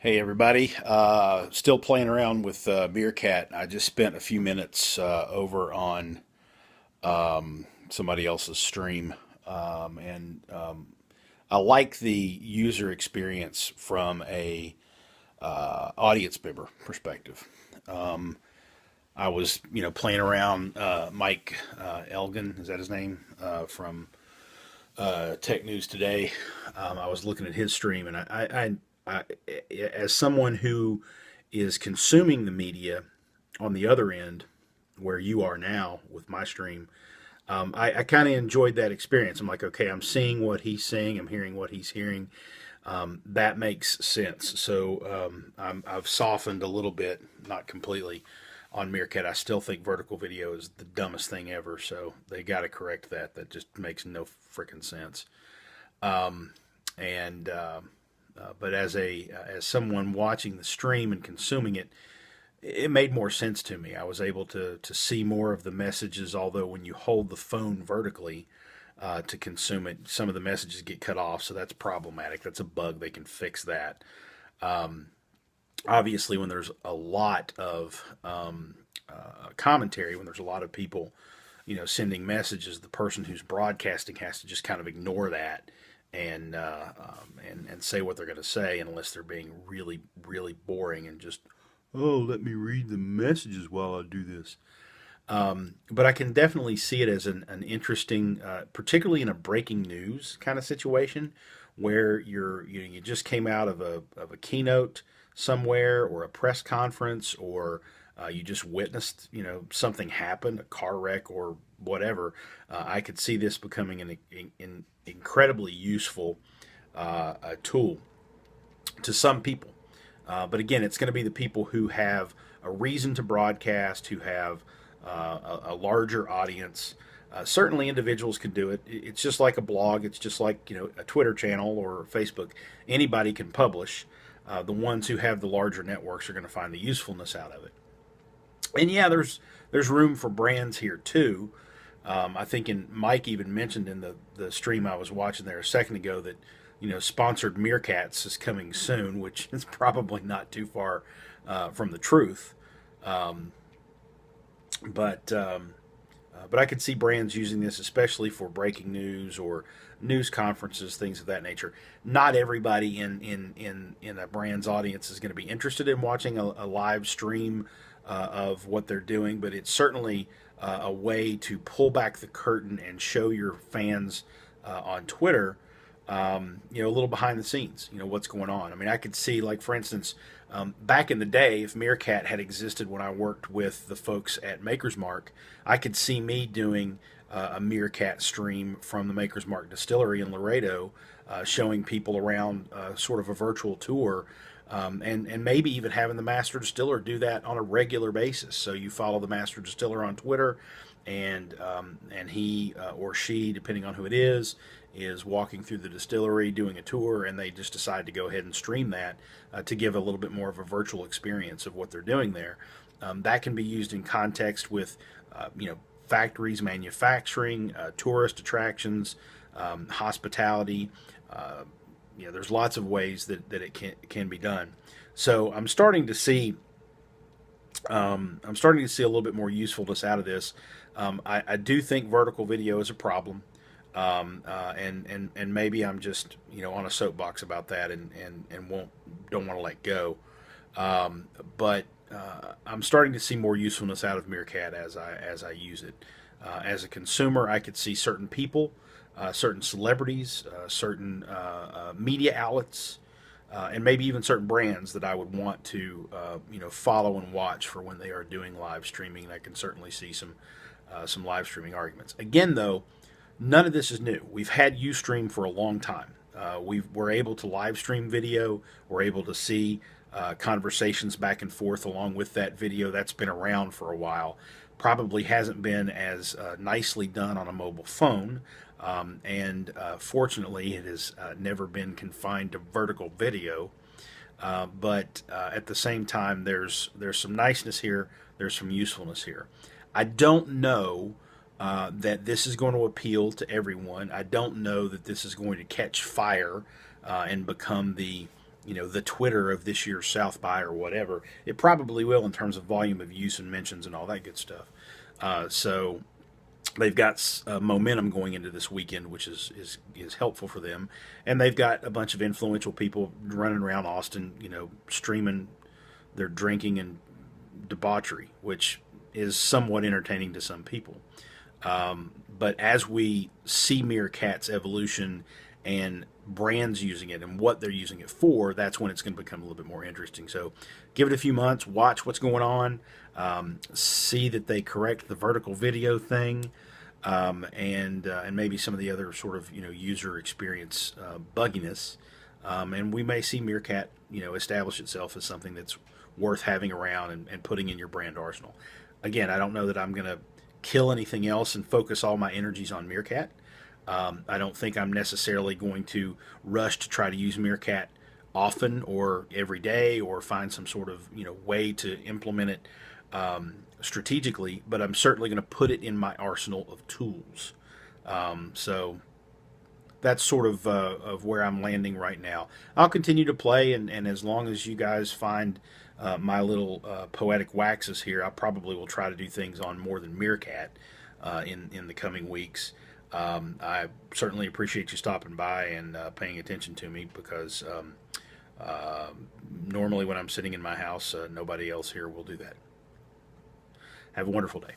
Hey everybody, still playing around with Meerkat. I just spent a few minutes over on somebody else's stream, and I like the user experience from a audience member perspective. I was, playing around Mike Elgin, is that his name, from Tech News Today. I was looking at his stream, and as someone who is consuming the media on the other end, where you are now with my stream, I kind of enjoyed that experience. I'm like, okay, I'm seeing what he's seeing, I'm hearing what he's hearing. That makes sense. So I've softened a little bit, not completely, on Meerkat. I still think vertical video is the dumbest thing ever. So they got to correct that. That just makes no freaking sense. And But as someone watching the stream and consuming it, it made more sense to me. I was able to see more of the messages. Although when you hold the phone vertically to consume it, some of the messages get cut off, so that's problematic. That's a bug. They can fix that. Obviously, when there's a lot of commentary, when there's a lot of people, sending messages, the person who's broadcasting has to just kind of ignore that and say what they're going to say, unless they're being really really boring and just, oh, let me read the messages while I do this. But I can definitely see it as an interesting, particularly in a breaking news kind of situation, where you just came out of a keynote somewhere, or a press conference, or you just witnessed something happen, a car wreck or whatever. I could see this becoming an incredibly useful a tool to some people. But again, it's going to be the people who have a reason to broadcast, who have a larger audience. Certainly, individuals can do it. It's just like a blog. It's just like a Twitter channel or Facebook. Anybody can publish. The ones who have the larger networks are going to find the usefulness out of it. And yeah, there's room for brands here too. I think Mike even mentioned in the stream I was watching there a second ago that sponsored Meerkats is coming soon, which is probably not too far from the truth. Um, but I could see brands using this, especially for breaking news or news conferences, things of that nature. Not everybody in a brand's audience is going to be interested in watching a live stream of what they're doing, but it's certainly a way to pull back the curtain and show your fans on Twitter, a little behind the scenes, what's going on. I mean, I could see, like, for instance, back in the day, if Meerkat had existed when I worked with the folks at Maker's Mark, I could see me doing a Meerkat stream from the Maker's Mark distillery in Laredo, showing people around sort of a virtual tour. And maybe even having the master distiller do that on a regular basis. So you follow the master distiller on Twitter, and he or she, depending on who it is walking through the distillery doing a tour, and they just decide to go ahead and stream that to give a little bit more of a virtual experience of what they're doing there. That can be used in context with, factories, manufacturing, tourist attractions, hospitality. There's lots of ways that it can be done. So I'm starting to see a little bit more usefulness out of this. I do think vertical video is a problem, and maybe I'm just on a soapbox about that, and don't want to let go. But I'm starting to see more usefulness out of Meerkat as I use it. As a consumer, I could see certain people, certain celebrities, certain media outlets, and maybe even certain brands that I would want to follow and watch for when they are doing live streaming. And I can certainly see some live streaming arguments. Again, though, none of this is new. We've had Ustream for a long time. We're able to live stream video. We're able to see conversations back and forth along with that video. That's been around for a while. Probably hasn't been as nicely done on a mobile phone. And fortunately, it has never been confined to vertical video. But at the same time, there's some niceness here. There's some usefulness here. I don't know that this is going to appeal to everyone. I don't know that this is going to catch fire and become the the Twitter of this year's South by or whatever. It probably will in terms of volume of use and mentions and all that good stuff. So they've got momentum going into this weekend, which is helpful for them, and they've got a bunch of influential people running around Austin, streaming their drinking and debauchery, which is somewhat entertaining to some people. But as we see Meerkat's evolution and brands using it and what they're using it for, that's when it's going to become a little bit more interesting. So give it a few months, watch what's going on, see that they correct the vertical video thing, and maybe some of the other sort of user experience bugginess, and we may see Meerkat establish itself as something that's worth having around and putting in your brand arsenal. Again, I don't know that I'm going to kill anything else and focus all my energies on Meerkat. I don't think I'm necessarily going to rush to try to use Meerkat often or every day or find some sort of way to implement it strategically, but I'm certainly going to put it in my arsenal of tools. So that's sort of where I'm landing right now. I'll continue to play, and as long as you guys find my little poetic waxes here, I probably will try to do things on more than Meerkat in the coming weeks. I certainly appreciate you stopping by and paying attention to me, because normally when I'm sitting in my house, nobody else here will do that. Have a wonderful day.